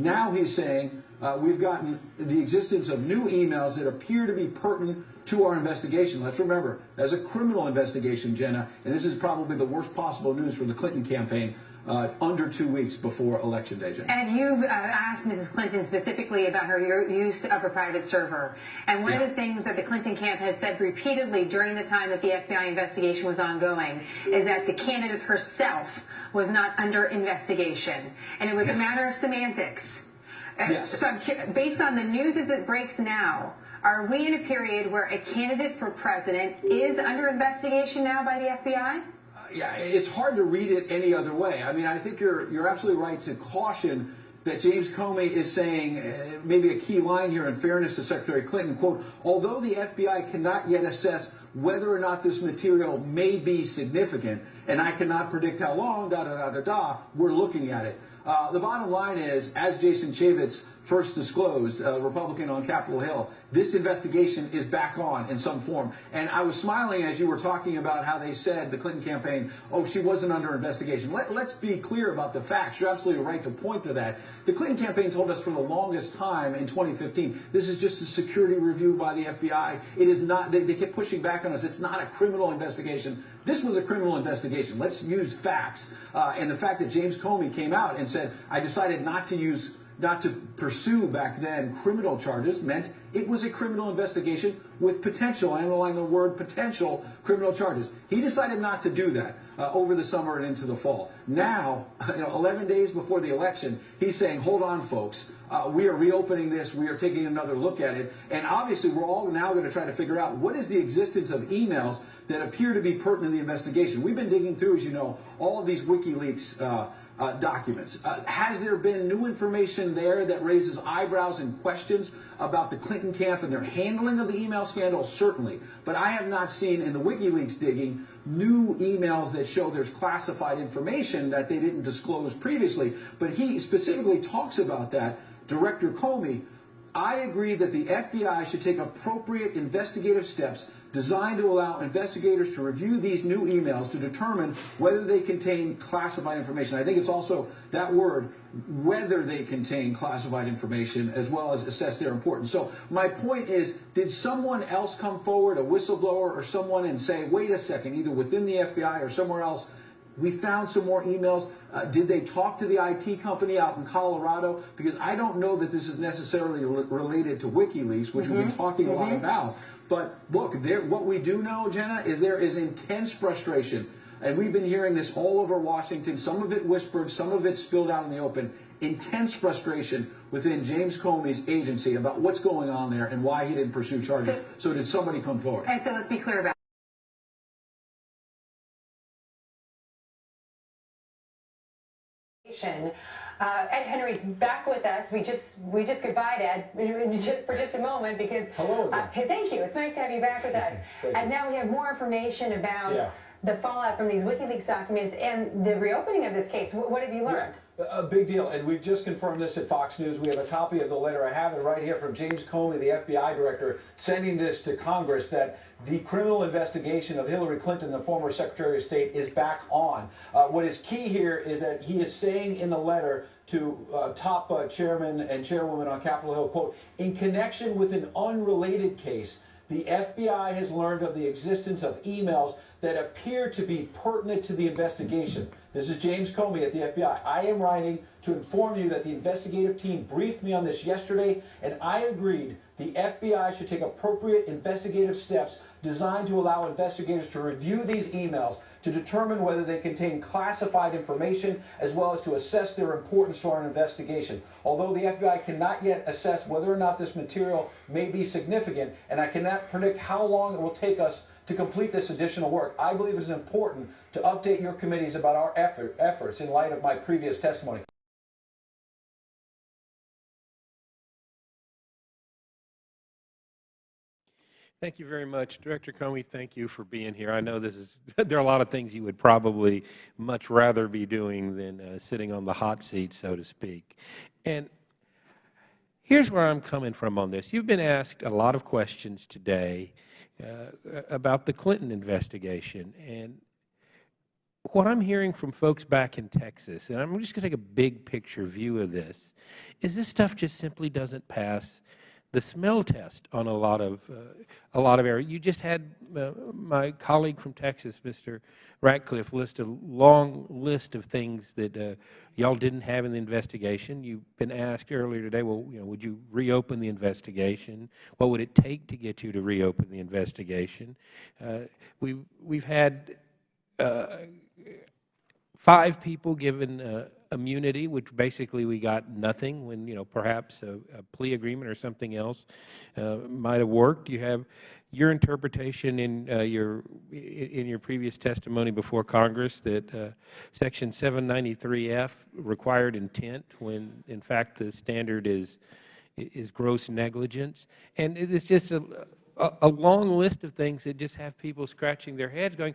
Now he's saying we've gotten the existence of new emails that appear to be pertinent to our investigation. Let's remember, that's a criminal investigation, Jenna, and this is probably the worst possible news for the Clinton campaign under 2 weeks before Election Day, Jenna. And you've asked Mrs. Clinton specifically about her use of a private server. And one of the things that the Clinton camp has said repeatedly during the time that the FBI investigation was ongoing is that the candidate herself was not under investigation. And it was a matter of semantics. So based on the news as it breaks now, are we in a period where a candidate for president is under investigation now by the FBI? Yeah, it's hard to read it any other way. I mean, I think you're absolutely right to caution that James Comey is saying, maybe a key line here in fairness to Secretary Clinton, quote, although the FBI cannot yet assess whether or not this material may be significant, and I cannot predict how long, we're looking at it. The bottom line is, as Jason Chaffetz first disclosed, Republican on Capitol Hill, this investigation is back on in some form. And I was smiling as you were talking about how they said, the Clinton campaign, oh, she wasn't under investigation. Let's be clear about the facts. You're absolutely right to point to that. The Clinton campaign told us for the longest time in 2015, this is just a security review by the FBI. It is not, they kept pushing back on us. It's not a criminal investigation. This was a criminal investigation. Let's use facts. And the fact that James Comey came out and said, I decided not to pursue back then criminal charges meant it was a criminal investigation with potential, I underline the word potential, criminal charges. He decided not to do that over the summer and into the fall. Now, 11 days before the election, he's saying, hold on, folks. We are reopening this. We are taking another look at it. And obviously, we're all now going to try to figure out what is the existence of emails that appear to be pertinent in the investigation. We've been digging through, as you know, all of these WikiLeaks documents. Has there been new information there that raises eyebrows and questions about the Clinton camp and their handling of the email scandal? Certainly. But I have not seen in the WikiLeaks digging new emails that show there's classified information that they didn't disclose previously. But he specifically talks about that, Director Comey. I agree that the FBI should take appropriate investigative steps designed to allow investigators to review these new emails to determine whether they contain classified information. I think it's also that word, whether they contain classified information, as well as assess their importance. So my point is, did someone else come forward, a whistleblower or someone, and say, wait a second, either within the FBI or somewhere else, we found some more emails? Did they talk to the IT company out in Colorado? Because I don't know that this is necessarily related to WikiLeaks, which we've been talking a lot about. But look, what we do know, Jenna, is there is intense frustration. And we've been hearing this all over Washington, some of it whispered, some of it spilled out in the open. Intense frustration within James Comey's agency about what's going on there and why he didn't pursue charges. So did somebody come forward? And so let's be clear about Ed Henry's back with us. We just goodbye, Ed, for just a moment because hello. Thank you. It's nice to have you back with us. And now we have more information about the fallout from these WikiLeaks documents and the reopening of this case. What have you learned? A big deal, and we've just confirmed this at Fox News. We have a copy of the letter. I have it right here from James Comey, the FBI director, sending this to Congress that the criminal investigation of Hillary Clinton, the former Secretary of State, is back on. What is key here is that he is saying in the letter to top chairman and chairwoman on Capitol Hill, quote, in connection with an unrelated case, the FBI has learned of the existence of emails that appear to be pertinent to the investigation. This is James Comey at the FBI. I am writing to inform you that the investigative team briefed me on this yesterday, and I agreed the FBI should take appropriate investigative steps designed to allow investigators to review these emails to determine whether they contain classified information, as well as to assess their importance to our investigation. Although the FBI cannot yet assess whether or not this material may be significant, and I cannot predict how long it will take us to complete this additional work, I believe it is important to update your committees about our efforts in light of my previous testimony. Thank you very much. Director Comey, thank you for being here. I know there are a lot of things you would probably much rather be doing than sitting on the hot seat, so to speak. And here's where I'm coming from on this. You've been asked a lot of questions today about the Clinton investigation. And what I'm hearing from folks back in Texas, and I'm just going to take a big picture view of this, is this stuff just simply doesn't pass the smell test on a lot of areas. You just had my colleague from Texas, Mr. Ratcliffe, list a long list of things that y'all didn't have in the investigation. You've been asked earlier today, well, would you reopen the investigation? What would it take to get you to reopen the investigation? We've had 5 people given immunity, which basically we got nothing when, perhaps a plea agreement or something else might have worked. You have your interpretation in your previous testimony before Congress that Section 793F required intent when, in fact, the standard is gross negligence. And it's just a long list of things that just have people scratching their heads going,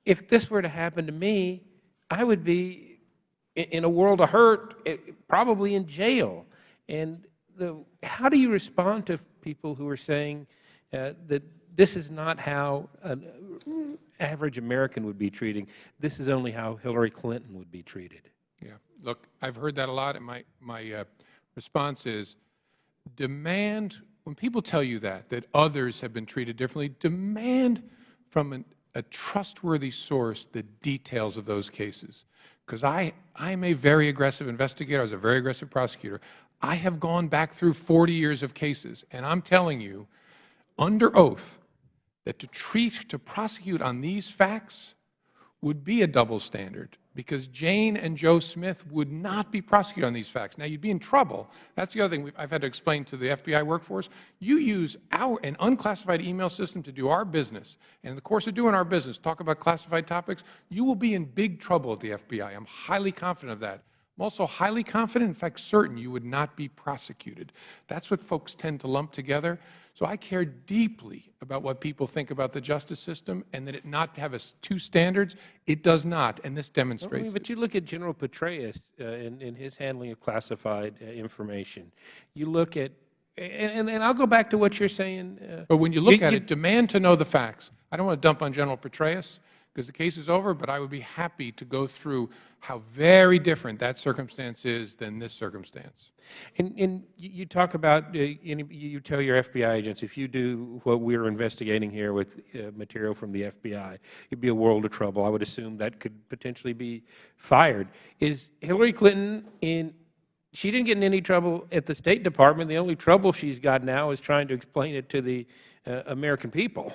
if this were to happen to me, I would be in a world of hurt, probably in jail. And how do you respond to people who are saying that this is not how an average American would be treated? This is only how Hillary Clinton would be treated. Yeah. Look, I've heard that a lot, and my response is demand, when people tell you that others have been treated differently, demand from a trustworthy source the details of those cases. Because I'm a very aggressive investigator. I was a very aggressive prosecutor. I have gone back through 40 years of cases, and I'm telling you, under oath, that to prosecute on these facts would be a double standard, because Jane and Joe Smith would not be prosecuted on these facts. Now, you'd be in trouble. That's the other thing I've had to explain to the FBI workforce. You use an unclassified email system to do our business, and in the course of doing our business, talk about classified topics, you will be in big trouble at the FBI. I'm highly confident of that. I'm also highly confident, in fact certain, you would not be prosecuted. That's what folks tend to lump together. So I care deeply about what people think about the justice system, and that it not have 2 standards. It does not, and this demonstrates But you look at General Petraeus in his handling of classified information. You look at, and I'll go back to what you're saying. But when you look at it, demand to know the facts. I don't want to dump on General Petraeus, because the case is over, but I would be happy to go through how very different that circumstance is than this circumstance. And you talk about, you tell your FBI agents, if you do what we're investigating here with material from the FBI, you'd be a world of trouble. I would assume that could potentially be fired. Is Hillary Clinton she didn't get in any trouble at the State Department. The only trouble she's got now is trying to explain it to the American people.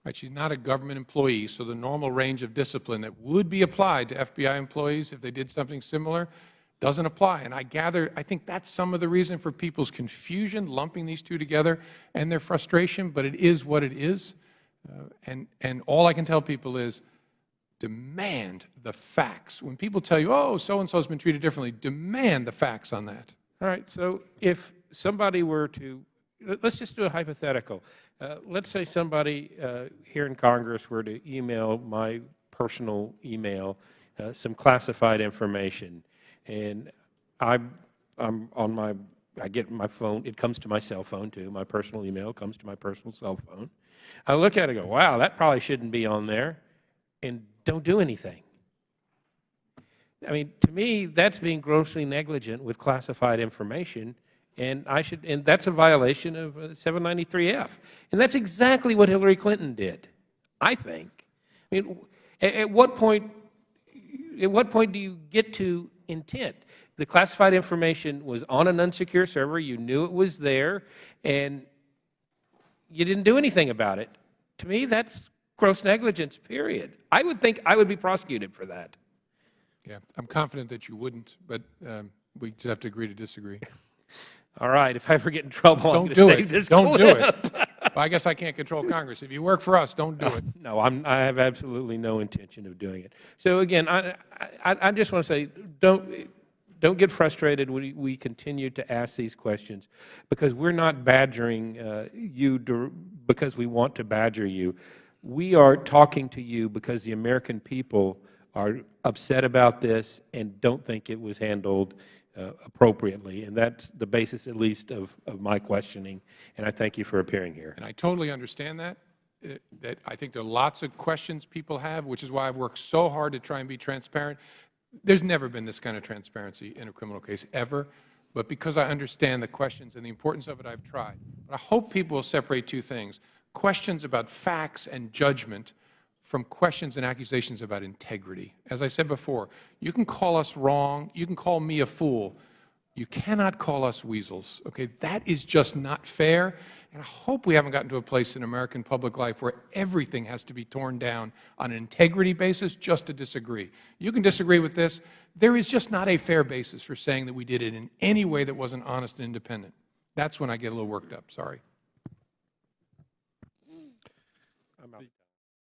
Right, she's not a government employee, so the normal range of discipline that would be applied to FBI employees if they did something similar doesn't apply. And I think that's some of the reason for people's confusion, lumping these 2 together, and their frustration, but it is what it is. And all I can tell people is demand the facts. When people tell you, oh, so-and-so has been treated differently, demand the facts on that. All right, so if somebody were to, let's just do a hypothetical. Let's say somebody here in Congress were to email my personal email some classified information, and I'm on I get my phone, it comes to my cell phone too, my personal email comes to my personal cell phone. I look at it and go, wow, that probably shouldn't be on there, and don't do anything. I mean, to me, that's being grossly negligent with classified information. And that's a violation of 793F. And that's exactly what Hillary Clinton did, I think. I mean, at what point do you get to intent? The classified information was on an unsecure server, you knew it was there, and you didn't do anything about it. To me, that's gross negligence, period. I would think I would be prosecuted for that. Yeah, I'm confident that you wouldn't, but we just have to agree to disagree. All right, if I ever get in trouble, I'm going to save this clip. Don't do it. Well, I guess I can't control Congress. If you work for us, don't do it. No, I have absolutely no intention of doing it. So again, I just want to say, don't get frustrated when we continue to ask these questions, because we're not badgering you because we want to badger you. We are talking to you because the American people are upset about this and don't think it was handled appropriately, and that's the basis, at least, of my questioning, and I thank you for appearing here. And I totally understand that, that I think there are lots of questions people have, which is why I've worked so hard to try and be transparent. There's never been this kind of transparency in a criminal case, ever. But because I understand the questions and the importance of it, I've tried. But I hope people will separate two things: questions about facts and judgment from questions and accusations about integrity. As I said before, you can call us wrong, you can call me a fool, you cannot call us weasels. Okay, that is just not fair. And I hope we haven't gotten to a place in American public life where everything has to be torn down on an integrity basis just to disagree. You can disagree with this. There is just not a fair basis for saying that we did it in any way that wasn't honest and independent. That's when I get a little worked up. Sorry.